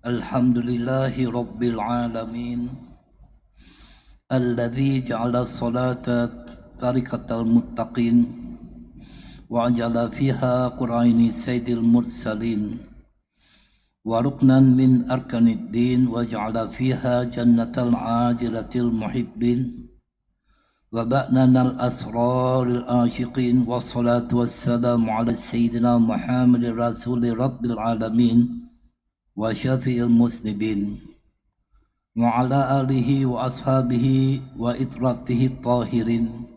Alhamdulillahi Rabbil Alamin Alladhi ja'ala salata tarikatal muttaqin wa ja'ala fiha quraini sayyidil mursalin wa ruknan min arkanid din wa ja'ala fiha jannatal ajilatil muhibbin wa ba'nanal asraril ashiqin wa salatu wassalamu ala sayyidina Muhammadin rasuli rabbil alamin wa syafi'il muslimin wa ala alihi wa ashabihi wa itratihi tahirin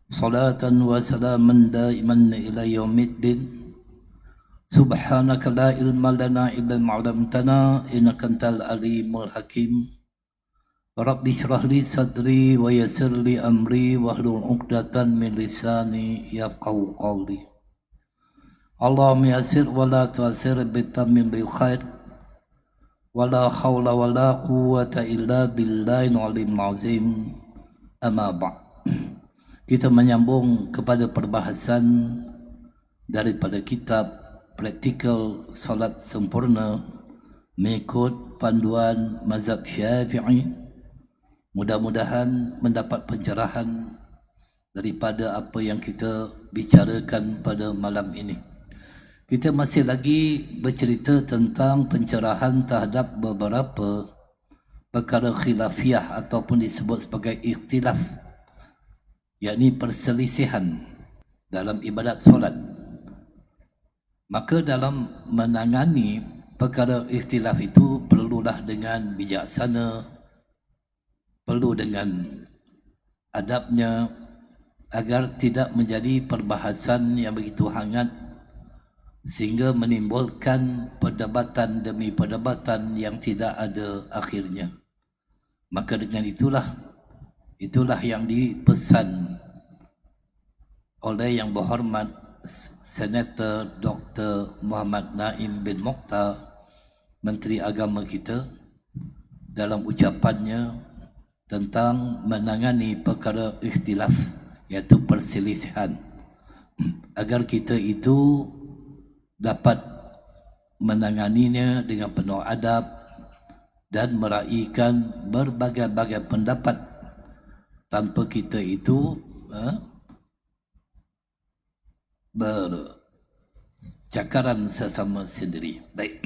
salatan wa salaman daiman ila yaumiddin. Subhanaka la ilma lana illa ma 'allamtana innaka antal alimul hakim. Rabbi shrah li sadri wa yassir li amri wahlul 'uqdatan min lisani yafqahu qawli. Allahumma yassir wa la tu'assir bitammin bil khair wa la hawla wa la quwwata illa billahil alim azim. Amma ba'd. Kita menyambung kepada perbahasan daripada kitab Praktikal Solat Sempurna mengikut panduan mazhab Syafi'i. Mudah-mudahan mendapat pencerahan daripada apa yang kita bicarakan pada malam ini. Kita masih lagi bercerita tentang pencerahan terhadap beberapa perkara khilafiyah ataupun disebut sebagai ikhtilaf, yakni perselisihan dalam ibadat solat. Maka dalam menangani perkara ikhtilaf itu perlulah dengan bijaksana, perlu dengan adabnya agar tidak menjadi perbahasan yang begitu hangat sehingga menimbulkan perdebatan demi perdebatan yang tidak ada akhirnya. Maka dengan itulah yang dipesan oleh yang berhormat Senator Dr. Muhammad Naim bin Mokhtar, Menteri Agama kita, dalam ucapannya tentang menangani perkara ikhtilaf, iaitu perselisihan, agar kita itu dapat menanganinya dengan penuh adab dan meraihkan berbagai-bagai pendapat tanpa kita itu bercakaran sesama sendiri. Baik,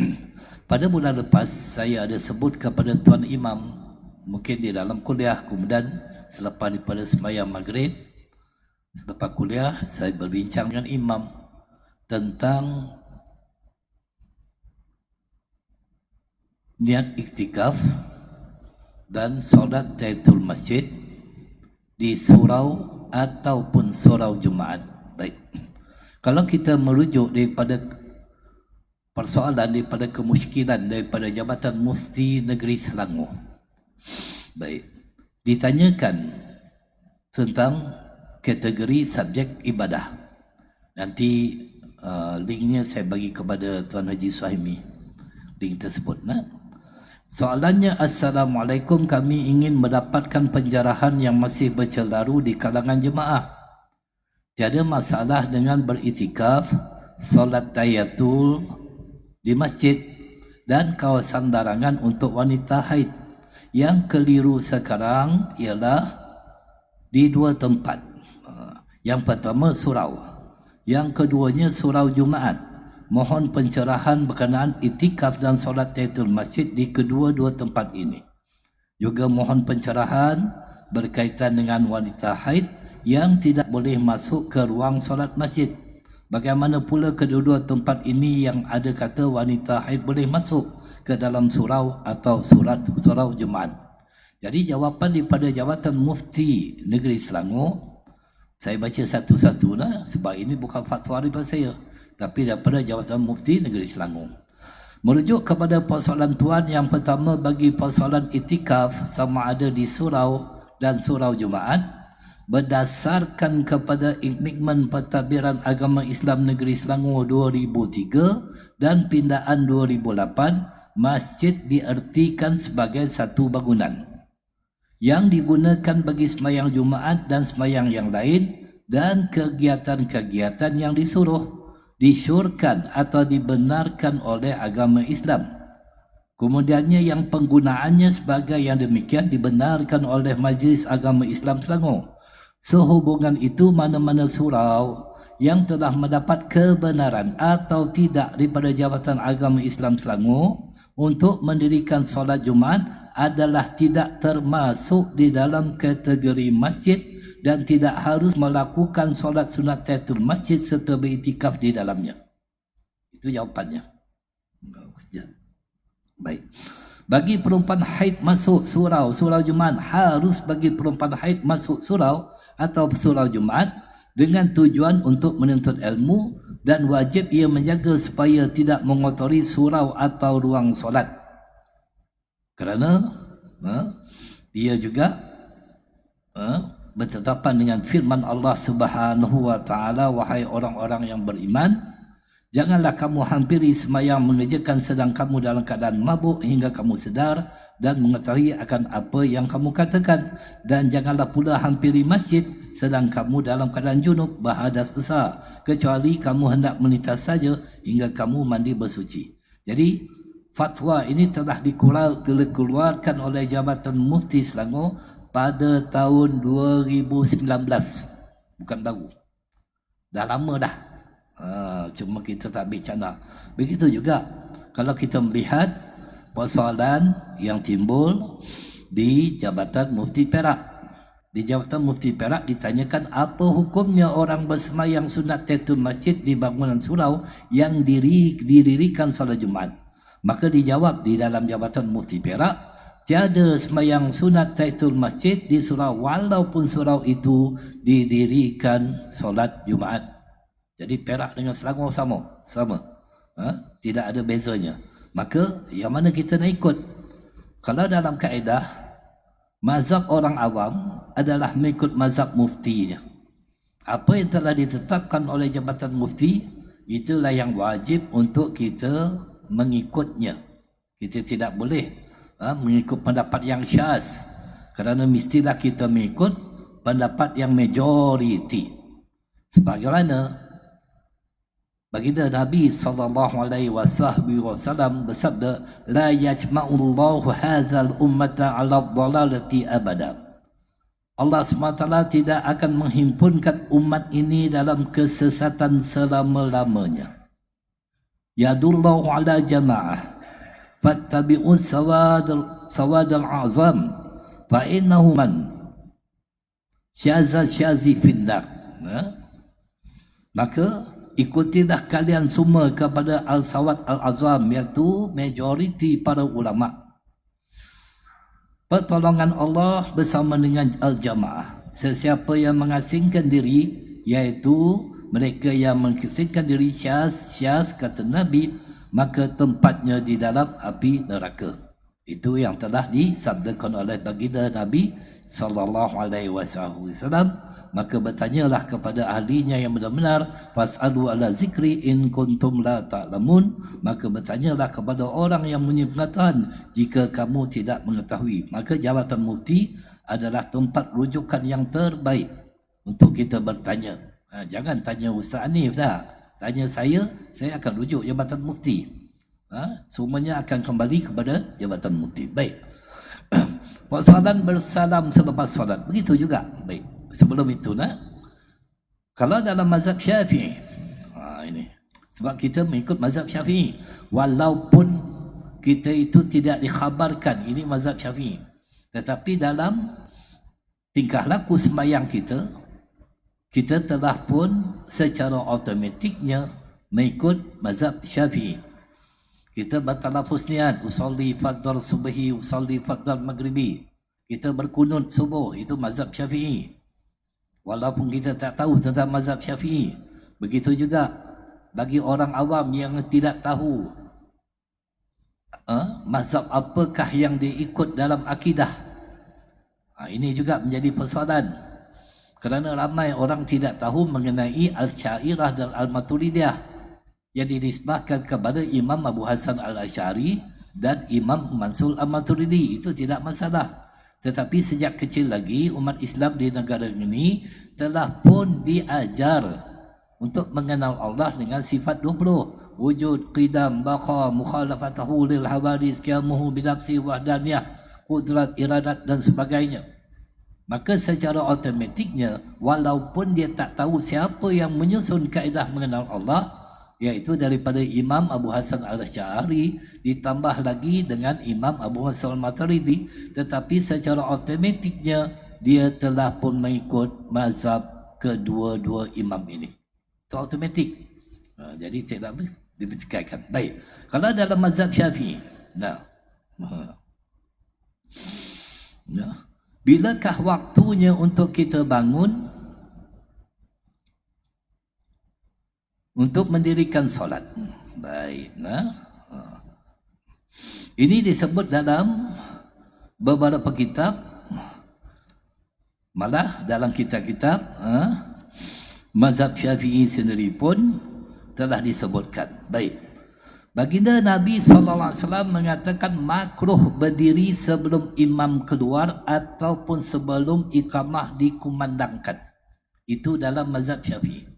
pada bulan lepas saya ada sebut kepada Tuan Imam, mungkin di dalam kuliah, kemudian selepas daripada sembahyang maghrib, selepas kuliah saya berbincang dengan Imam tentang niat iktikaf dan solat tahiyatul masjid di surau ataupun surau Jumaat. Baik, kalau kita merujuk daripada persoalan, daripada kemusykilan daripada Jabatan Mufti Negeri Selangor, baik, ditanyakan tentang kategori subjek ibadah. Nanti linknya saya bagi kepada Tuan Haji Suhaimi, link tersebut. Soalannya, Assalamualaikum, kami ingin mendapatkan penjarahan yang masih bercelaru di kalangan jemaah. Tiada masalah dengan beritikaf, solat tahiyatul di masjid dan kawasan larangan untuk wanita haid. Yang keliru sekarang ialah di dua tempat. Yang pertama surau, yang keduanya surau Jumaat. Mohon pencerahan berkenaan itikaf dan solat tahiyatul masjid di kedua-dua tempat ini. Juga mohon pencerahan berkaitan dengan wanita haid yang tidak boleh masuk ke ruang solat masjid. Bagaimana pula kedua-dua tempat ini yang ada kata wanita haid boleh masuk ke dalam surau atau surau Jumaat? Jadi jawapan daripada Jabatan Mufti Negeri Selangor, saya baca satu-satu sebab ini bukan fatwa daripada saya, tapi daripada Jabatan Mufti Negeri Selangor. Merujuk kepada persoalan tuan yang pertama, bagi persoalan itikaf sama ada di surau dan surau Jumaat, berdasarkan kepada Ikmikman Pentadbiran Agama Islam Negeri Selangor 2003 dan pindaan 2008, masjid diartikan sebagai satu bangunan yang digunakan bagi sembahyang Jumaat dan sembahyang yang lain dan kegiatan-kegiatan yang disuruh. disyorkan atau dibenarkan oleh agama Islam. Kemudiannya yang penggunaannya sebagai yang demikian dibenarkan oleh Majlis Agama Islam Selangor. Sehubungan itu mana-mana surau yang telah mendapat kebenaran atau tidak daripada Jabatan Agama Islam Selangor untuk mendirikan solat Jumaat adalah tidak termasuk di dalam kategori masjid dan tidak harus melakukan solat sunat tahiyatul masjid serta beriktikaf di dalamnya. Itu jawapannya. Baik. Bagi perempuan haid masuk surau Jumaat, harus bagi perempuan haid masuk surau atau surau Jumaat dengan tujuan untuk menuntut ilmu, dan wajib ia menjaga supaya tidak mengotori surau atau ruang solat. Kerana dia juga bertetapan dengan firman Allah Subhanahu wa taala, wahai orang-orang yang beriman, janganlah kamu hampiri sembahyang mengerjakan sedang kamu dalam keadaan mabuk hingga kamu sedar dan mengetahui akan apa yang kamu katakan, dan janganlah pula hampiri masjid sedang kamu dalam keadaan junub berhadas besar, kecuali kamu hendak melintas saja hingga kamu mandi bersuci. Jadi fatwa ini telah dikeluarkan oleh Jabatan Mufti Selangor pada tahun 2019, bukan baru, dah lama dah. Cuma kita tak bicara. Begitu juga kalau kita melihat persoalan yang timbul di Jabatan Mufti Perak. Di Jabatan Mufti Perak ditanyakan apa hukumnya orang bersemayang sunat tahiyatul masjid di bangunan surau yang didirikan solat Jumaat. Maka dijawab di dalam Jabatan Mufti Perak, tiada semayang sunat tahiyatul masjid di surau walaupun surau itu didirikan solat Jumaat. Jadi Perak dengan Selangor sama. Tidak ada bezanya. Maka yang mana kita nak ikut? Kalau dalam kaedah mazhab orang awam adalah mengikut mazhab muftinya. Apa yang telah ditetapkan oleh Jabatan Mufti, itulah yang wajib untuk kita mengikutnya. Kita tidak boleh mengikut pendapat yang syaz, kerana mestilah kita mengikut pendapat yang majoriti. Sebagaimana baginda Nabi SAW bersabda, la yajma'ullahu hadzal ummata 'ala dhalalati abada. Allah SWT tidak akan menghimpunkan umat ini dalam kesesatan selama-lamanya. Yadullahu 'ala jama'ah fattabi'u sawadal azam fa innahu man syazi finnar. Maka ikutilah kalian semua kepada al-sawad al-azam, iaitu majoriti para ulama. Pertolongan Allah bersama dengan al-jamaah. Sesiapa yang mengasingkan diri, iaitu mereka yang mengasingkan diri syaz kata Nabi, maka tempatnya di dalam api neraka. Itu yang telah disabdakan oleh baginda Nabi SAW. Maka bertanyalah kepada ahlinya yang benar-benar, fas'alu ala zikri in kuntum la ta'lamun. Maka bertanyalah kepada orang yang punya pengetahuan jika kamu tidak mengetahui. Maka Jabatan Mufti adalah tempat rujukan yang terbaik untuk kita bertanya. Jangan tanya Ustaz Hanif dah. Tanya saya akan rujuk Jabatan Mufti. Semuanya akan kembali kepada Jabatan Mufti. Baik. Persoalan bersalam selepas solat, begitu juga. Baik. Sebelum itu kalau dalam mazhab Syafi'i, ini sebab kita mengikut mazhab Syafi'i, walaupun kita itu tidak dikhabarkan ini mazhab Syafi'i, tetapi dalam tingkah laku sembahyang kita telah pun secara automatiknya mengikut mazhab Syafi'i. Kita bertalafuz niat, usolli fardhu subhi, usolli fardhu maghribi. Kita berkunut subuh, itu mazhab Syafi'i. Walaupun kita tak tahu tentang mazhab Syafi'i. Begitu juga bagi orang awam yang tidak tahu mazhab apakah yang diikut dalam akidah. Ini juga menjadi persoalan. Kerana ramai orang tidak tahu mengenai Al-Syairah dan Al-Maturidiyah yang dinisbahkan kepada Imam Abu Hasan Al-Asy'ari dan Imam Mansur Al-Maturidi. Itu tidak masalah. Tetapi sejak kecil lagi umat Islam di negara ini telah pun diajar untuk mengenal Allah dengan sifat 20. Wujud, qidam, baqa, mukhalafatahu lil hawadis, qiyamuhu binafsi, wahdaniyah, qudrat, iradat dan sebagainya. Maka secara automatiknya, walaupun dia tak tahu siapa yang menyusun kaedah mengenal Allah, iaitu daripada Imam Abu Hasan al-Asy'ari ditambah lagi dengan Imam Abu Hasan al-Maturidi, tetapi secara automatiknya dia telah pun mengikut mazhab kedua-dua imam ini. Itu automatik. Jadi tidak boleh dipertikaikan. Baik. Kalau dalam mazhab Syafi'i, bilakah waktunya untuk kita bangun untuk mendirikan solat? Baik. Ini disebut dalam beberapa kitab, malah dalam kitab-kitab mazhab Syafi'i sendiri pun telah disebutkan. Baik. Baginda Nabi SAW mengatakan makruh berdiri sebelum imam keluar ataupun sebelum iqamah dikumandangkan. Itu dalam mazhab Syafi'i.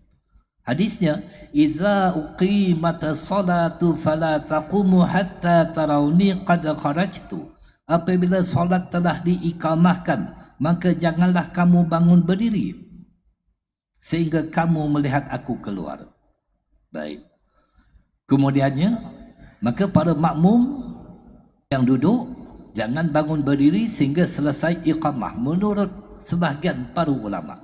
Hadisnya, "Iza uqimatas salatu fala taqumu hatta tarawni qad kharajtu." Apabila solat telah diiqamahkan, maka janganlah kamu bangun berdiri sehingga kamu melihat aku keluar. Baik. Kemudiannya, maka para makmum yang duduk jangan bangun berdiri sehingga selesai iqamah. Menurut sebahagian para ulama,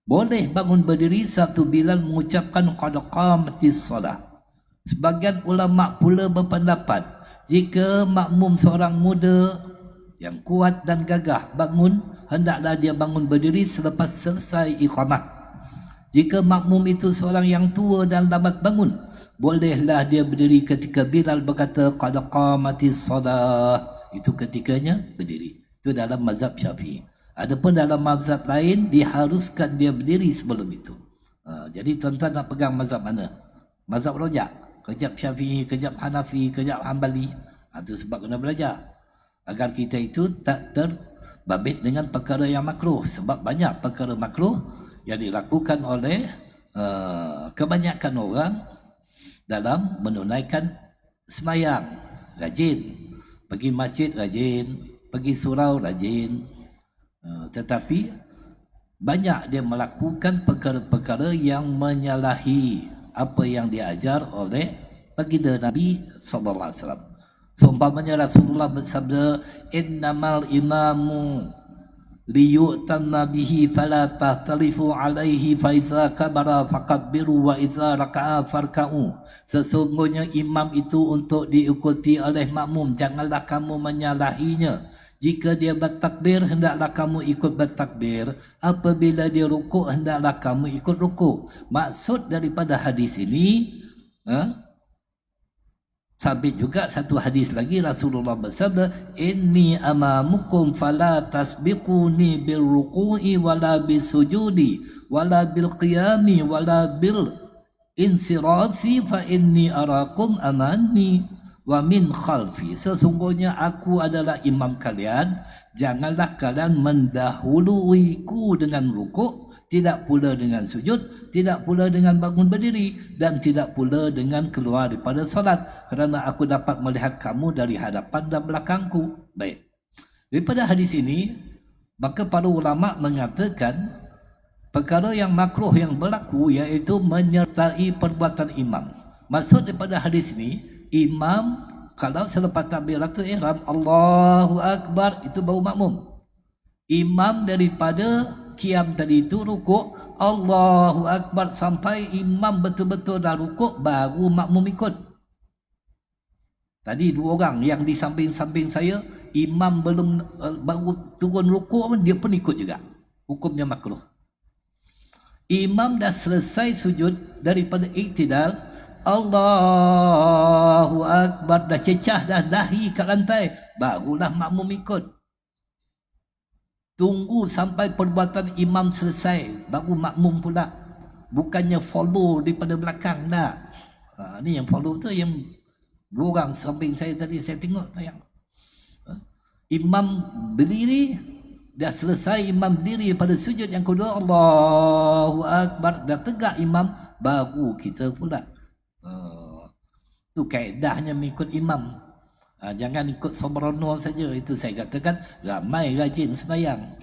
boleh bangun berdiri satu bila mengucapkan qad qamatis salah. Sebagian ulama pula berpendapat, jika makmum seorang muda yang kuat dan gagah bangun, hendaklah dia bangun berdiri selepas selesai iqamah. Jika makmum itu seorang yang tua dan lambat bangun, bolehlah dia berdiri ketika Bilal berkata qad qamatis salah. Itu ketikanya berdiri. Itu dalam mazhab Syafi'i. Adapun dalam mazhab lain diharuskan dia berdiri sebelum itu. Jadi tuan-tuan nak pegang mazhab mana? Mazhab rojak, kejap Syafi'i, kejap Hanafi, kejap Hanbali. Itu sebab kena belajar agar kita itu tak terbabit dengan perkara yang makruh. Sebab banyak perkara makruh yang dilakukan oleh kebanyakan orang dalam menunaikan semayang. Rajin pergi masjid, rajin pergi surau, rajin, tetapi banyak dia melakukan perkara-perkara yang menyalahi apa yang diajar oleh baginda Nabi SAW. Seumpamanya Rasulullah bersabda, "Innamal imamu liyu'tamma bihi fala tahtalifu alaihi fa iza kabara fakabbiru wa iza raka'a farka'u." Sesungguhnya imam itu untuk diikuti oleh makmum, janganlah kamu menyalahinya. Jika dia bertakbir, hendaklah kamu ikut bertakbir. Apabila dia rukuk, hendaklah kamu ikut rukuk. Maksud daripada hadis ini, sabit juga satu hadis lagi Rasulullah bersabda, "Inni amamukum fala tasbiquni bil ruku'i wala bis sujudi wala bil qiyami wala bil insirafi fa inni arakum amani wa min khalfi." Sesungguhnya aku adalah imam kalian, janganlah kalian mendahuluiku dengan rukuk, tidak pula dengan sujud, tidak pula dengan bangun berdiri, dan tidak pula dengan keluar daripada solat, kerana aku dapat melihat kamu dari hadapan dan belakangku. Baik. Daripada hadis ini, maka para ulama mengatakan perkara yang makruh yang berlaku iaitu menyertai perbuatan imam. Maksud daripada hadis ini, imam kalau selepas takbiratul ihram Allahu Akbar, itu baru makmum. Imam daripada qiyam tadi itu rukuk Allahu Akbar sampai imam betul-betul dah rukuk, baru makmum ikut. Tadi dua orang yang di samping-samping saya, imam belum baru turun rukuk, dia pun ikut juga. Hukumnya makruh. Imam dah selesai sujud daripada iktidal, Allahu Akbar, dah cecah dah dahi kat lantai, barulah makmum ikut. Tunggu sampai perbuatan imam selesai, baru makmum pula. Bukannya follow daripada belakang dah. Ni yang follow tu yang dua orang samping saya tadi, saya tengok tayang. Imam berdiri, Dah selesai imam diri pada sujud yang kedua, Allahu Akbar, dah tegak imam, baru kita pula. Tu kaedahnya mengikut imam. Jangan ikut sembrono saja. Itu saya katakan ramai rajin sembahyang,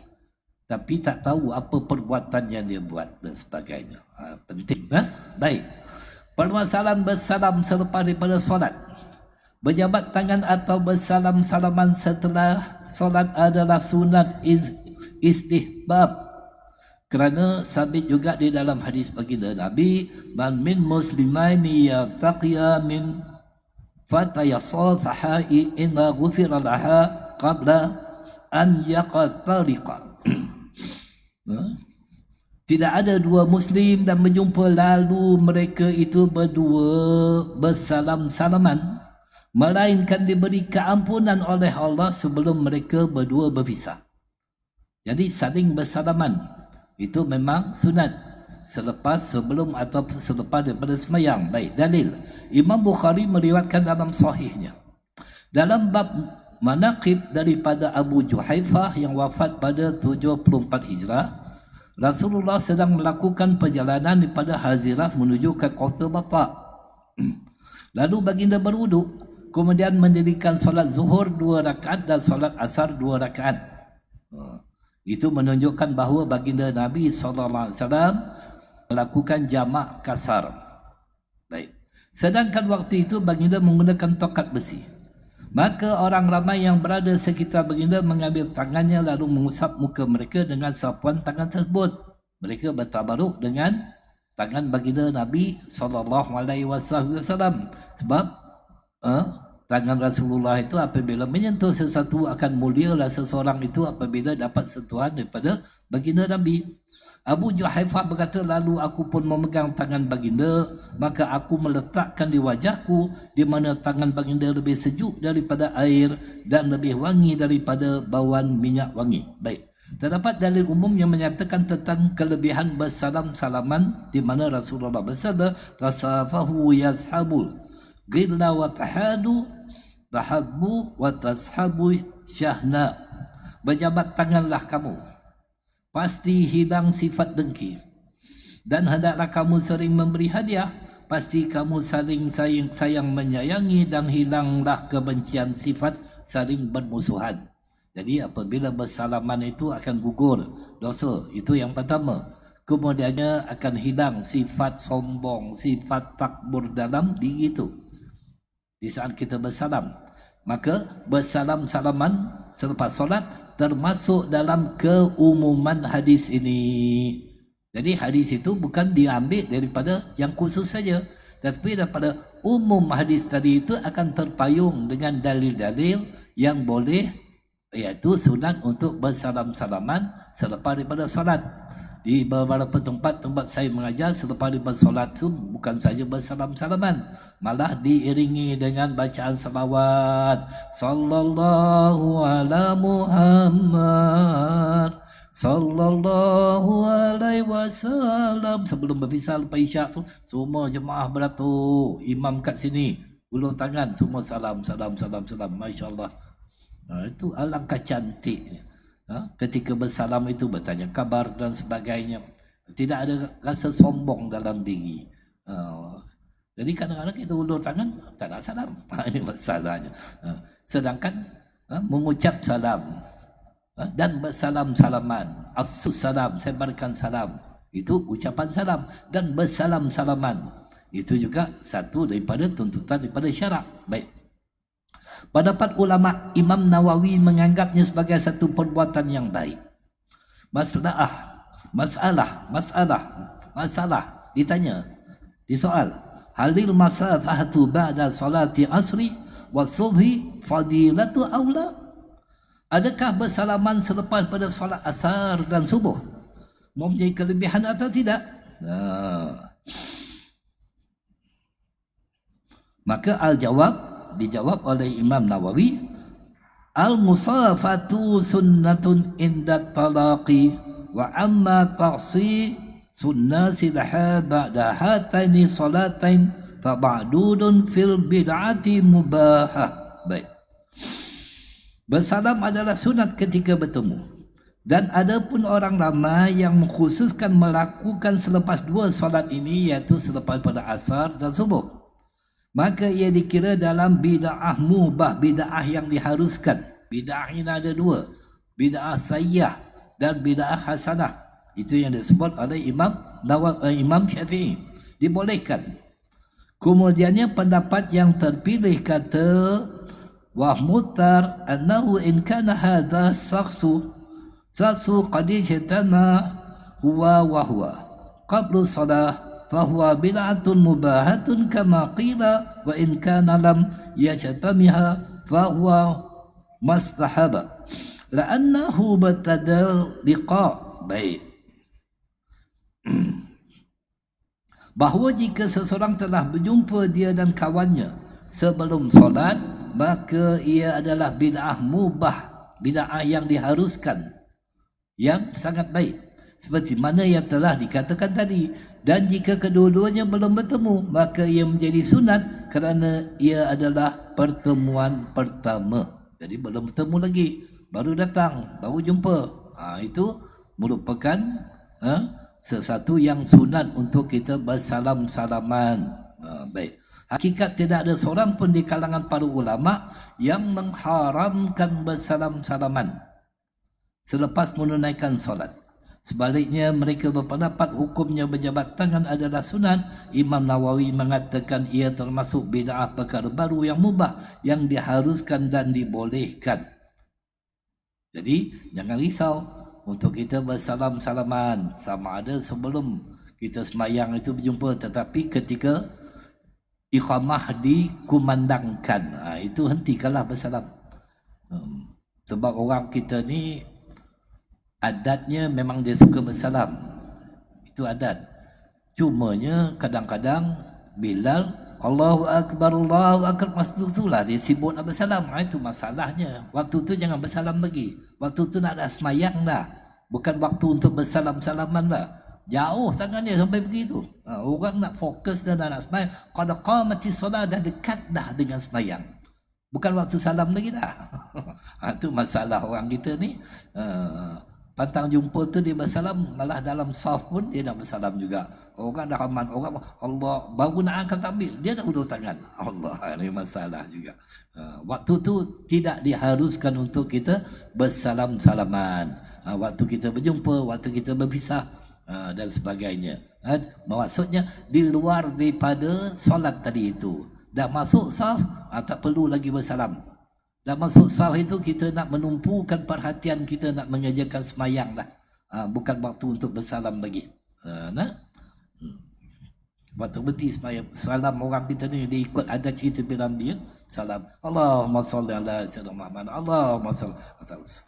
tapi tak tahu apa perbuatan yang dia buat dan sebagainya. Penting. Baik. Permasalahan bersalam selepas daripada solat. Berjabat tangan atau bersalam-salaman setelah solat adalah sunat istihbab. Kerana sabit juga di dalam hadis baginda Nabi, man min muslimaini yaltaqiya min fatayasafaha inna ghufira laha qabla an yaqtariqa. Tidak ada dua muslim dan berjumpa lalu mereka itu berdua bersalam-salaman, melainkan diberi keampunan oleh Allah sebelum mereka berdua berpisah. Jadi saling bersalaman itu memang sunat selepas, sebelum atau selepas daripada sembahyang. Baik, dalil. Imam Bukhari meriwayatkan dalam sahihnya dalam bab manaqib daripada Abu Juhaifah yang wafat pada 74 Hijrah. Rasulullah sedang melakukan perjalanan daripada Hazirah menuju ke kota bapa. Lalu baginda berwuduk, kemudian mendirikan solat zuhur 2 rakaat dan solat asar 2 rakaat. Itu menunjukkan bahawa baginda Nabi SAW melakukan jamak kasar. Baik. Sedangkan waktu itu baginda menggunakan tokat besi. Maka orang ramai yang berada sekitar baginda mengambil tangannya lalu mengusap muka mereka dengan sapuan tangan tersebut. Mereka bertabaruk dengan tangan baginda Nabi SAW. Sebab tangan Rasulullah itu apabila menyentuh sesuatu akan mulialah seseorang itu apabila dapat sentuhan daripada baginda Nabi. Abu Juhaifah berkata, lalu aku pun memegang tangan baginda, maka aku meletakkan di wajahku, di mana tangan baginda lebih sejuk daripada air dan lebih wangi daripada bauan minyak wangi. Baik. Terdapat dalil umum yang menyatakan tentang kelebihan bersalam-salaman, di mana Rasulullah bersabda, tasafahu yashabul ghilla wa tahabbu wa tashabu syahna. Berjabat tanganlah kamu, pasti hilang sifat dengki, dan hendaklah kamu sering memberi hadiah, pasti kamu saling sayang menyayangi, dan hilanglah kebencian sifat saling bermusuhan. Jadi apabila bersalaman itu akan gugur dosa, itu yang pertama. Kemudiannya akan hilang sifat sombong, sifat takbur dalam diri itu di saat kita bersalam. Maka bersalam-salaman selepas solat termasuk dalam keumuman hadis ini. Jadi hadis itu bukan diambil daripada yang khusus saja, tapi daripada umum hadis tadi itu akan terpayung dengan dalil-dalil yang boleh, iaitu sunat untuk bersalam-salaman selepas daripada solat. Di beberapa tempat saya mengajar, selepas daripada solat itu bukan saja bersalam-salaman, malah diiringi dengan bacaan salawat. Sallallahu ala Muhammad, sallallahu alaihi wasallam. Sebelum berpisah lepas isyak tu, semua jemaah beratur, imam kat sini, ulur tangan, semua salam, salam, salam, salam. Masya Allah. Itu alangkah cantiknya. Ketika bersalam itu bertanya kabar dan sebagainya. Tidak ada rasa sombong dalam diri. Jadi kadang-kadang kita ulur tangan, tak nak salam. Ini masalahnya. Sedangkan mengucap salam dan bersalam-salaman, afsus salam, sebarkan salam, itu ucapan salam. Dan bersalam-salaman, itu juga satu daripada tuntutan daripada syarak. Baik. Pendapat ulama, Imam Nawawi menganggapnya sebagai satu perbuatan yang baik. Masalah ditanya, disoal, halil masafahatu ba'da salati asri wa subhi fadilatu aula? Adakah bersalaman selepas pada solat asar dan subuh mempunyai kelebihan atau tidak? Maka dijawab oleh Imam Nawawi, al-musafatu sunnatun inda talaqi wa amma ta'si sunnasi laha ba'da hataini salatain fa ba'dudun fil bid'ati mubahah. Baik. Bersalam adalah sunat ketika bertemu, Dan ada pun orang ramai yang mengkhususkan melakukan selepas dua solat ini, iaitu selepas pada asar dan subuh. Maka ia dikira dalam bid'ah mubah, bid'ah yang diharuskan. Bid'ah ini ada dua, bid'ah sayyah dan bid'ah hasanah. Itu yang disebut oleh Imam Syafi'i. Dibolehkan. Kemudiannya pendapat yang terpilih kata wahmutar annahu in kana hadha saksu qad ijtama huwa wa huwa qablu salah fahuwa bid'atun mubahatun kama qila wa in kana lam yajtamiha fahuwa mustahaba la'annahu batadal liqa baik. Bahawa jika seseorang telah berjumpa dia dan kawannya sebelum solat, maka ia adalah bid'ah mubah, bid'ah yang diharuskan, yang sangat baik, seperti mana yang telah dikatakan tadi. Dan jika kedua-duanya belum bertemu, maka ia menjadi sunat kerana ia adalah pertemuan pertama. Jadi belum bertemu lagi, baru datang, baru jumpa. Itu merupakan sesuatu yang sunat untuk kita bersalam-salaman. Baik. Hakikat tidak ada seorang pun di kalangan para ulama yang mengharamkan bersalam-salaman selepas menunaikan solat. Sebaliknya mereka berpendapat hukumnya berjabat tangan adalah sunat. Imam Nawawi mengatakan ia termasuk bid'ah perkara baru yang mubah, yang diharuskan dan dibolehkan. Jadi jangan risau untuk kita bersalam-salaman, sama ada sebelum kita semayang itu berjumpa, tetapi ketika iqamah dikumandangkan, itu hentikanlah bersalam. Sebab orang kita ni adatnya memang dia suka bersalam, itu adat. Cumanya kadang-kadang Bilal Allahu Akbar masuklah dia sibuk nak bersalam. Itu masalahnya. Waktu tu jangan bersalam lagi. Waktu tu nak ada semayang dah, bukan waktu untuk bersalam-salaman lah. Jauh tangan dia sampai begitu. Orang nak fokus dan nak semayang, qad qamatis solat, dah dekat dah dengan semayang, bukan waktu salam lagi dah. Itu masalah orang kita ni. Pantang jumpa tu dia bersalam, malah dalam saf pun dia nak bersalam juga. Orang dah aman, orang Allah baru nak angkat takbir, dia dah hulur tangan. Allah, ini masalah juga. Waktu tu tidak diharuskan untuk kita bersalam-salaman. Waktu kita berjumpa, waktu kita berpisah dan sebagainya. Maksudnya di luar daripada solat tadi itu. Dah masuk saf, tak perlu lagi bersalam. Dah masuk saf itu kita nak menumpukan perhatian kita, nak mengerjakan semayang dah. Bukan waktu untuk bersalam lagi. Waktu berhenti semayang, salam orang kita ni dia ikut adat cerita Nabi. Salam Allahumma salli ala sayyidina Muhammad, Allahumma salli.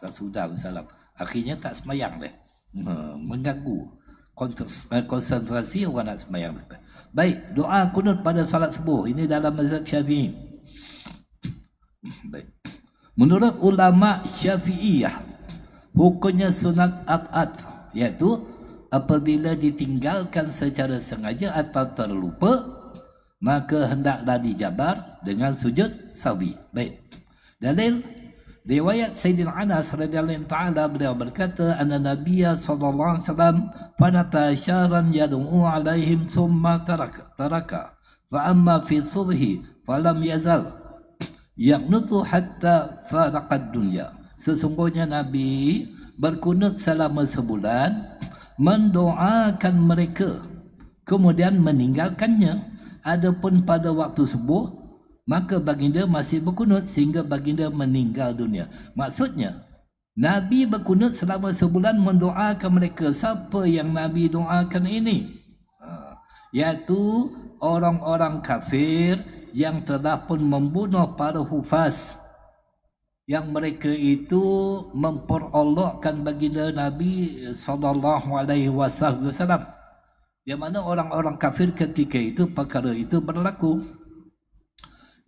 Sudah bersalam, akhirnya tak semayang dah. Mengganggu konsentrasi orang nak semayang. Baik, doa kunut pada salat subuh ini dalam mazhab Syafi'i. Baik. Menurut ulama Syafi'iyah, hukumnya sunat at'at, iaitu apabila ditinggalkan secara sengaja atau terlupa, maka hendaklah dijabar dengan sujud sahwi. Baik. Dalil riwayat Sayyidina Anas radhiyallahu ta'ala, beliau berkata, anna Nabiyya sallallahu alaihi wasallam fanata syaran yad'u alaihim thumma taraka fa amma fi subhi falam yazal yaqnutu hatta faraqad dunya. Sesungguhnya Nabi berkunut selama sebulan, mendoakan mereka, kemudian meninggalkannya. Adapun pada waktu subuh, maka baginda masih berkunut sehingga baginda meninggal dunia. Maksudnya Nabi berkunut selama sebulan mendoakan mereka. Siapa yang Nabi doakan ini? Iaitu orang-orang kafir yang telah pun membunuh para hufaz, yang mereka itu memperolokkan baginda Nabi sallallahu alaihi wasallam. Yang mana orang-orang kafir ketika itu perkara itu berlaku,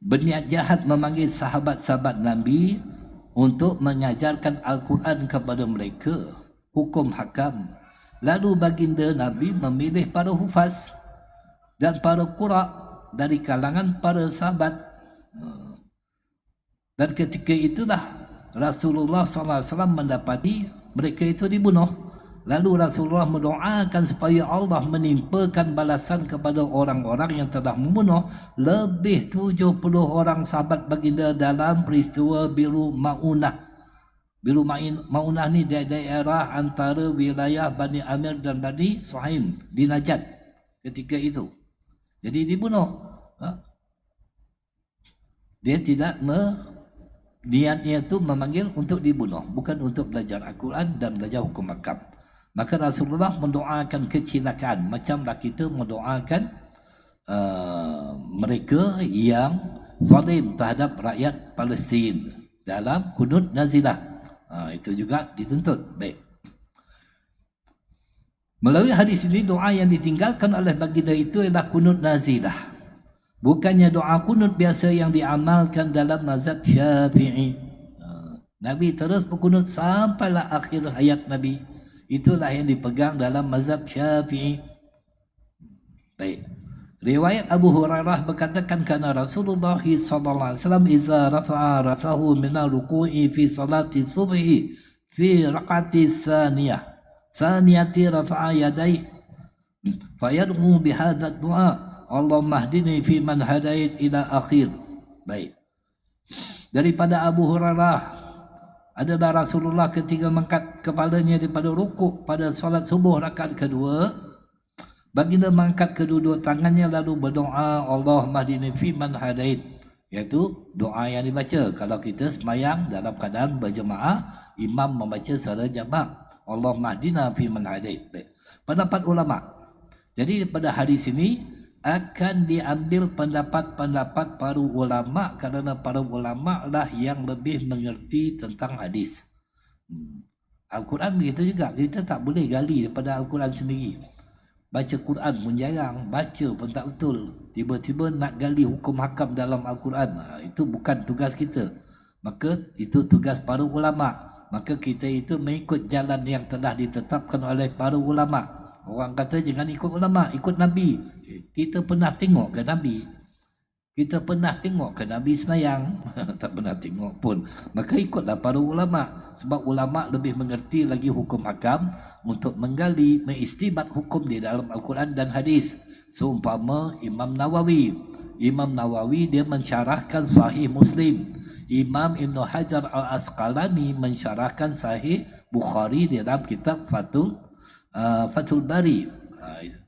berniat jahat memanggil sahabat-sahabat Nabi untuk mengajarkan Al-Quran kepada mereka, hukum hakam. Lalu baginda Nabi memilih para hufaz dan para qura' dari kalangan para sahabat. Dan ketika itulah Rasulullah SAW mendapati mereka itu dibunuh. Lalu Rasulullah mendoakan supaya Allah menimpakan balasan kepada orang-orang yang telah membunuh lebih 70 orang sahabat baginda dalam peristiwa Biru Ma'unah. Biru Ma'unah ni daerah antara wilayah Bani Amir dan Bani Suhaim di Najd ketika itu. Jadi dibunuh. Dia tidak niatnya itu memanggil untuk dibunuh, bukan untuk belajar Al-Quran dan belajar hukum hakam. Maka Rasulullah mendoakan kecelakaan macamlah kita mendoakan mereka yang zalim terhadap rakyat Palestin dalam kunut nazilah. Itu juga dituntut. Baik. Melalui hadis ini, doa yang ditinggalkan oleh baginda itu adalah kunut nazilah. Bukannya doa kunut biasa yang diamalkan dalam mazhab Syafi'i. Nabi terus berkunut sampailah akhir hayat Nabi. Itulah yang dipegang dalam mazhab Syafi'i. Baik. Riwayat Abu Hurairah berkatakan kana Rasulullah sallallahu alaihi wasallam idza rafa'a rasahu min al-ruku'i fi salati subhi fi raq'ati saniyati rafa'a yadayhi fayad'u bi hadha ad-du'a Allahumma hdini fi man hadait ila akhir. Baik. Daripada Abu Hurairah adalah Rasulullah ketika mengangkat kepalanya daripada rukuk pada solat subuh rakaat kedua, baginda mengangkat kedua-dua tangannya lalu berdoa Allahumma hdini fi man hadait, iaitu doa yang dibaca kalau kita sembahyang dalam keadaan berjemaah, imam membaca secara jamak Allahumma hdina fi man hadait. Pendapat ulama. Jadi pada hadis ini akan diambil pendapat-pendapat para ulama kerana para ulama lah yang lebih mengerti tentang hadis. Al-Quran begitu juga, kita tak boleh gali daripada Al-Quran sendiri. Baca Quran pun jarang, baca pun tak betul. Tiba-tiba nak gali hukum hakam dalam Al-Quran, itu bukan tugas kita. Maka itu tugas para ulama. Maka kita itu mengikut jalan yang telah ditetapkan oleh para ulama. Orang kata jangan ikut ulama, ikut Nabi. Kita pernah tengok ke Nabi? Kita pernah tengok ke Nabi semayang? Tak pernah tengok pun. Maka ikutlah para ulama. Sebab ulama lebih mengerti lagi hukum hakam untuk menggali, mengistibat hukum di dalam Al-Quran dan hadis. Seumpama Imam Nawawi. Imam Nawawi dia mensyarahkan Sahih Muslim. Imam Ibn Hajar Al-Asqalani mensyarahkan Sahih Bukhari dalam kitab Fathul Bari.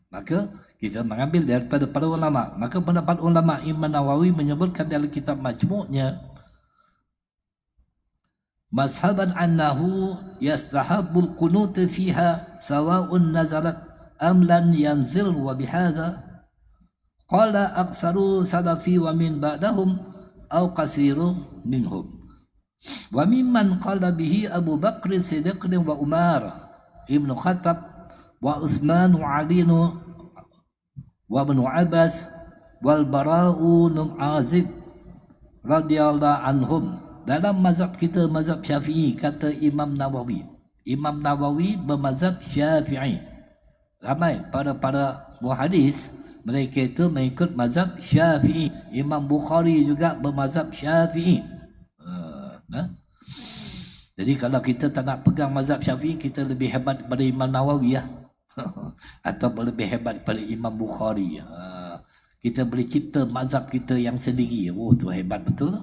Maka kita mengambil daripada para ulama. Maka pendapat ulama Imam Nawawi menyebutkan dalam kitab Majmu'nya mazhaban annahu yastahabbul qunut fiha sawa'un nazalat am lan yanzil wa bihadha qala aqsaru salafi wa min ba'dahum aw qasiru minhum wa mimman qala bihi Abu Bakr Siddiq wa Umar Ibn Khattab wa Utsman wa Ali wa Ibn Abbas wal Bara'u bin Azib radhiyallahu anhum. Dalam mazhab kita, mazhab Syafi'i, kata Imam Nawawi. Imam Nawawi bermazhab Syafi'i. Ramai para muhadis mereka itu mengikut mazhab Syafi'i. Imam Bukhari juga bermazhab Syafi'i. Jadi kalau kita tak nak pegang mazhab Syafi'i, kita lebih hebat daripada Imam Nawawi ya. Atau lebih hebat daripada Imam Bukhari. Kita boleh cipta mazhab kita yang sendiri. Oh, tu hebat betul.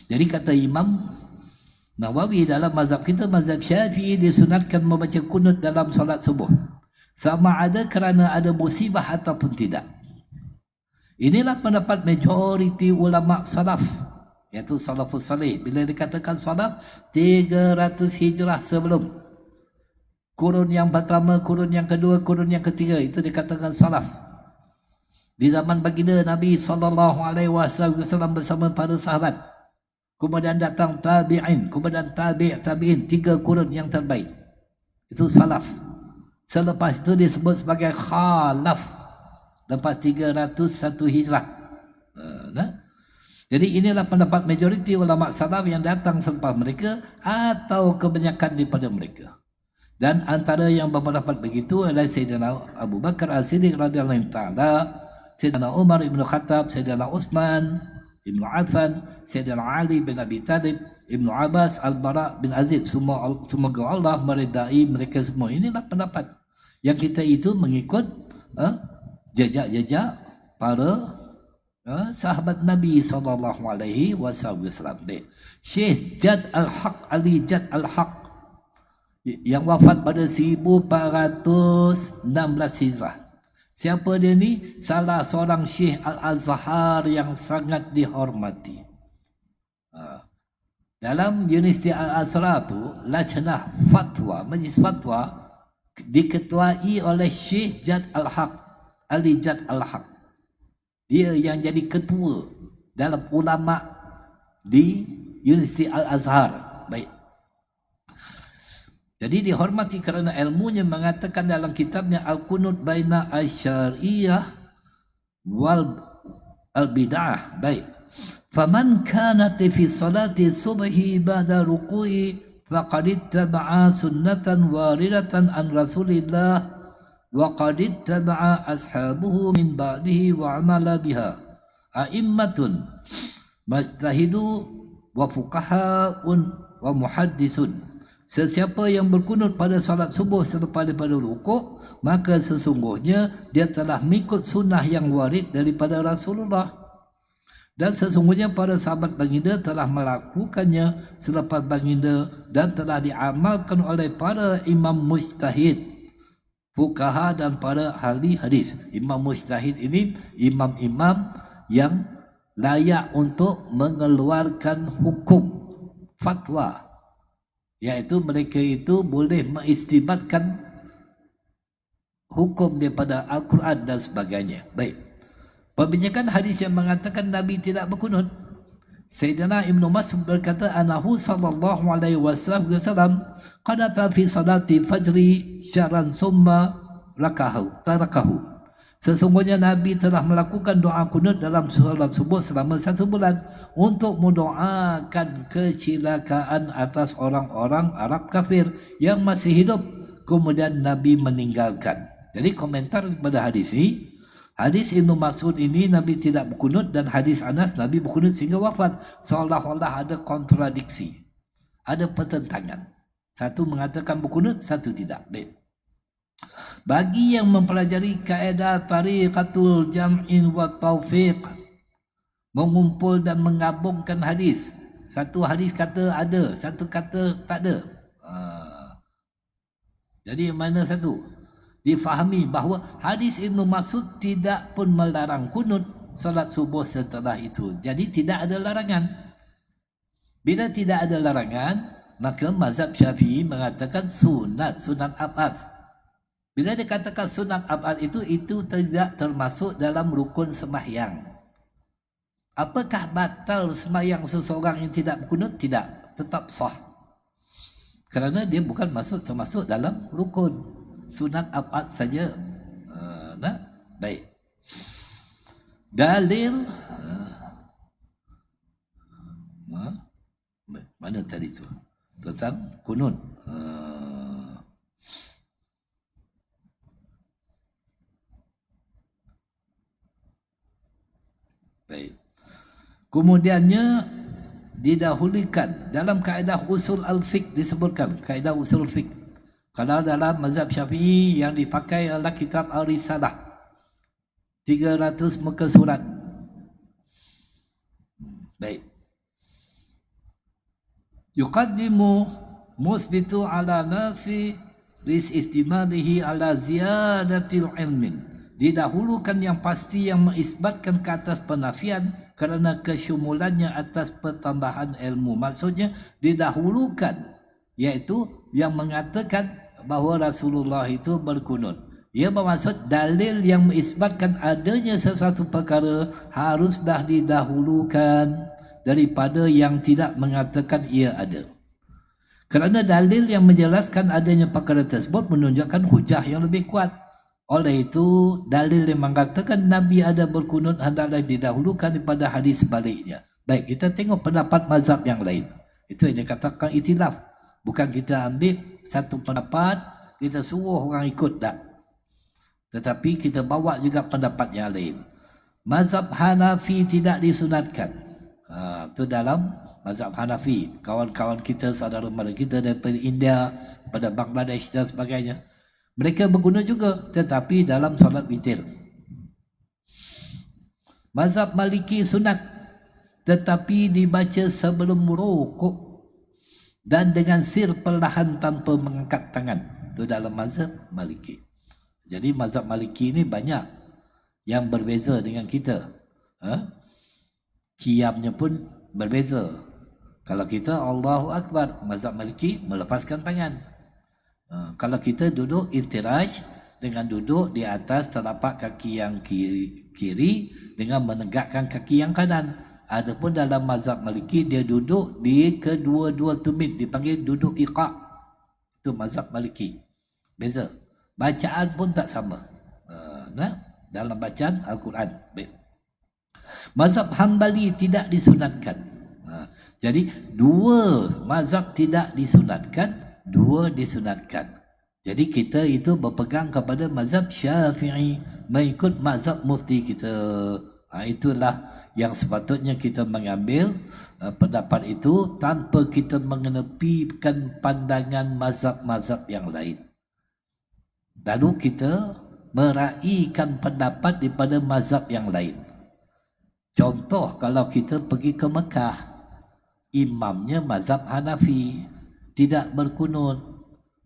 Jadi kata Imam Nawawi dalam mazhab kita, mazhab Syafi'i, disunatkan membaca kunut dalam solat subuh. Sama ada kerana ada musibah ataupun tidak. Inilah pendapat majoriti ulama salaf, iaitu salafus salih. Bila dikatakan salaf, 300 hijrah sebelum. Kurun yang pertama, kurun yang kedua, kurun yang ketiga, itu dikatakan salaf. Di zaman baginda Nabi SAW bersama para sahabat. Kemudian datang tabi'in, kemudian tabi'in, 3 kurun yang terbaik. Itu salaf. Selepas itu disebut sebagai khalaf. Lepas 301 hijrah. Jadi inilah pendapat majoriti ulama salaf yang datang selepas mereka atau kebanyakan daripada mereka. Dan antara yang berpendapat begitu adalah Sayyidina Abu Bakar As-Siddiq radhiyallahu ta'ala, Sayyidina Umar Ibn Khattab, Sayyidina Utsman Ibnu Affan, Sayyidina Ali bin Abi Talib, Ibnu Abbas, Al-Bara bin Azib, semoga Allah meridai mereka semua. Inilah pendapat yang kita itu mengikut jejak-jejak para sahabat Nabi SAW. Syekh Jad Al-Haq, Ali Jad Al-Haq, yang wafat pada 1416 Hijrah. Siapa dia ni? Salah seorang Syekh Al-Azhar yang sangat dihormati. Dalam Universiti Al-Azhar tu, Lajnah Fatwa, Majlis Fatwa diketuai oleh Syekh Jad Al-Haq, Ali Jad Al-Haq. Dia yang jadi ketua dalam ulama di Universiti Al-Azhar. Baik. Jadi dihormati kerana ilmunya, mengatakan dalam kitabnya Al-Qunut Baina Asyariyah wal Al-Bid'ah. Baik. Faman kanat fi salati subhi ba'da ruku'i faqad ittaba'a sunnatan waridatan an Rasulillah wa qad ittaba'a ashabuhu min ba'dihi wa amala biha a'immatun majtahidu wa fuqaha'un wa muhaddisun. Sesiapa yang berkunut pada salat subuh selepas daripada rukuk, maka sesungguhnya dia telah mengikut sunnah yang warid daripada Rasulullah. Dan sesungguhnya para sahabat baginda telah melakukannya selepas baginda dan telah diamalkan oleh para imam mujtahid, fuqaha dan para ahli hadis. Imam mujtahid ini imam-imam yang layak untuk mengeluarkan hukum, fatwa, iaitu mereka itu boleh mengistibatkan hukum daripada Al-Quran dan sebagainya. Baik. Perbincangan hadis yang mengatakan Nabi tidak berkunut. Sayyidina Ibnu Mas'ud berkata, anahu sallallahu alaihi wasallam qanata fi salati fajri syahran summa tarakahu. Sesungguhnya Nabi telah melakukan doa kunut dalam salat subuh selama 1 bulan untuk mendoakan kecelakaan atas orang-orang Arab kafir yang masih hidup. Kemudian Nabi meninggalkan. Jadi komentar pada hadis ini, hadis Ibnu Mas'ud ini Nabi tidak berkunut, dan hadis Anas Nabi berkunut sehingga wafat. Seolah-olah ada kontradiksi, ada pertentangan. Satu mengatakan berkunut, satu tidak. Baik. Bagi yang mempelajari kaedah tariqatul jam'in wa taufiq, mengumpul dan menggabungkan hadis, satu hadis kata ada, satu kata tak ada, jadi mana satu? Difahami bahawa hadis Ibnu Mas'ud tidak pun melarang kunut solat subuh setelah itu. Jadi tidak ada larangan. Bila tidak ada larangan, maka mazhab Syafi'i mengatakan sunat abad. Bila dikatakan sunat abad itu tidak termasuk dalam rukun sembahyang. Apakah batal sembahyang seseorang yang tidak berkunut? Tidak, tetap sah. Kerana dia bukan termasuk dalam rukun. Sunat abad saja. Baik. Dalil mana tadi tu? Tentang kunut. Baik. Kemudiannya didahulukan dalam kaedah usul al-fiqh, disebutkan kaedah usul fiqh. Kalau dalam mazhab Syafi'i yang dipakai adalah kitab Al-Risalah, 300 muka surat. Baik. Yuqaddimu musbitu ala nafi lis istimalihi ala ziyadatil ilmin. Didahulukan yang pasti yang mengisbatkan ke atas penafian kerana kesyumulannya atas pertambahan ilmu. Maksudnya didahulukan, iaitu yang mengatakan bahawa Rasulullah itu berkunut. Ia bermaksud dalil yang mengisbatkan adanya sesuatu perkara haruslah didahulukan daripada yang tidak mengatakan ia ada. Kerana dalil yang menjelaskan adanya perkara tersebut menunjukkan hujah yang lebih kuat. Oleh itu, dalil yang mengatakan Nabi ada berkunut hendaklah didahulukan daripada hadis sebaliknya. Baik, kita tengok pendapat mazhab yang lain. Itu yang dikatakan itilaf. Bukan kita ambil satu pendapat, kita suruh orang ikut, tak. Tetapi kita bawa juga pendapat yang lain. Mazhab Hanafi tidak disunatkan. Itu dalam mazhab Hanafi. Kawan-kawan kita, saudara mara kita daripada India, pada Bangladesh dan sebagainya, mereka berguna juga, tetapi dalam solat witir. Mazhab Maliki sunat, tetapi dibaca sebelum rukuk dan dengan sir perlahan tanpa mengangkat tangan. Itu dalam mazhab Maliki. Jadi mazhab Maliki ini banyak yang berbeza dengan kita. Qiyamnya pun berbeza. Kalau kita Allahu Akbar, mazhab Maliki melepaskan tangan. Kalau kita duduk iftiraj, dengan duduk di atas telapak kaki yang kiri dengan menegakkan kaki yang kanan. Adapun dalam mazhab Maliki, dia duduk di kedua-dua tumit, dipanggil duduk iqa'. Itu mazhab Maliki. Beza. Bacaan pun tak sama. Dalam bacaan Al-Quran. Baik. Mazhab Hanbali tidak disunatkan. Jadi dua mazhab tidak disunatkan, dua disunatkan. Jadi kita itu berpegang kepada mazhab Syafi'i, mengikut mazhab mufti kita. Itulah yang sepatutnya kita mengambil pendapat itu tanpa kita mengenepikan pandangan mazhab-mazhab yang lain. Lalu kita meraihkan pendapat daripada mazhab yang lain. Contoh, kalau kita pergi ke Mekah, imamnya mazhab Hanafi, tidak berkunut,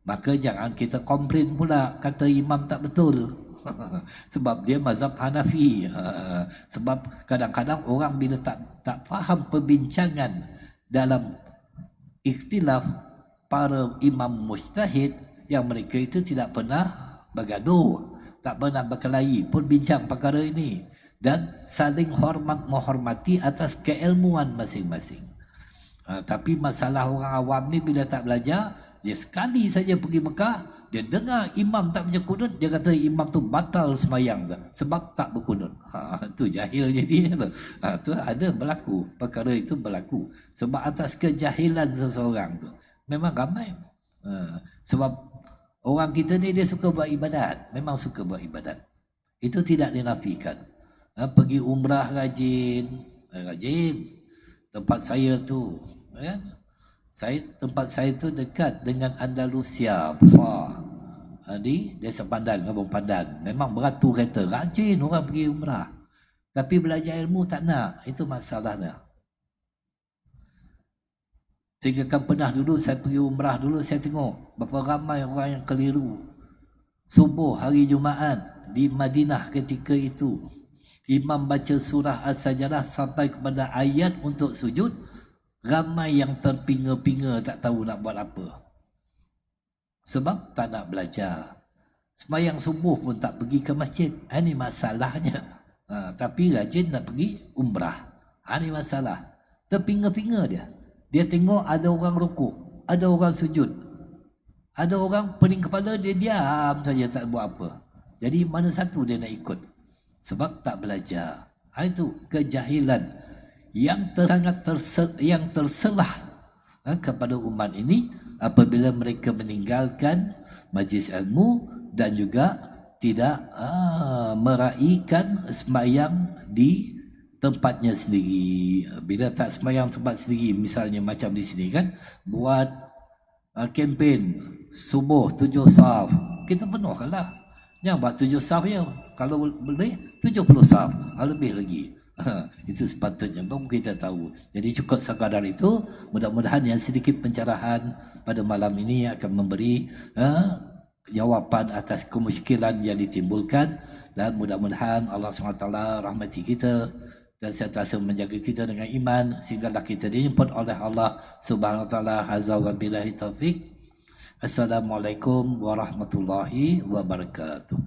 maka jangan kita komplain pula kata imam tak betul. Sebab dia mazhab Hanafi. Sebab kadang-kadang orang bila tak faham perbincangan dalam ikhtilaf para imam mujtahid, yang mereka itu tidak pernah bergaduh, tak pernah berkelahi pun bincang perkara ini, dan saling menghormati atas keilmuan masing-masing. Tapi masalah orang awam ni bila tak belajar, dia sekali saja pergi Mekah, dia dengar imam tak baca kunut, dia kata imam tu batal semayang sebab tak berkunut. Tu jahil jadi tu. Tu ada berlaku, perkara itu berlaku sebab atas kejahilan seseorang tu. Memang ramai. Sebab orang kita ni dia suka buat ibadat, memang suka buat ibadat. Itu tidak dinafikan. Pergi umrah rajin. Tempat saya tu, tempat saya tu dekat dengan Andalusia besar, di Desa Pandan, Kampung Pandan. Memang beratur kereta, rajin orang pergi umrah, tapi belajar ilmu tak nak. Itu masalahnya. Sehingga kan pernah dulu saya pergi umrah dulu, saya tengok berapa ramai orang yang keliru. Subuh hari Jumaat di Madinah ketika itu, imam baca surah As-Sajdah sampai kepada ayat untuk sujud, ramai yang terpinga-pinga tak tahu nak buat apa. Sebab tak nak belajar. Semayang subuh pun tak pergi ke masjid. Ini masalahnya. Tapi rajin nak pergi umrah. Ini masalah. Terpinga-pinga dia. Dia tengok ada orang rukuk, ada orang sujud, ada orang pening kepala, dia diam saja tak buat apa. Jadi mana satu dia nak ikut? Sebab tak belajar. Itu kejahilan yang sangat terselah kepada umat ini apabila mereka meninggalkan majlis ilmu dan juga tidak meraihkan sembahyang di tempatnya sendiri. Bila tak sembahyang tempat sendiri, misalnya macam di sini kan, buat kempen subuh 7 saf, kita penuhkanlah. Jangan buat 7 saf je. Kalau boleh 70 saf, lebih lagi. Itu sepatutnya baru kita tahu. Jadi cukup sekadar itu. Mudah-mudahan yang sedikit pencerahan pada malam ini akan memberi jawapan atas kemusykilan yang ditimbulkan, dan mudah-mudahan Allah SWT rahmati kita dan sentiasa menjaga kita dengan iman sehinggalah kita dijemput oleh Allah Subhanahu wa taala. Hazza wa billahi taufik. Assalamualaikum warahmatullahi wabarakatuh.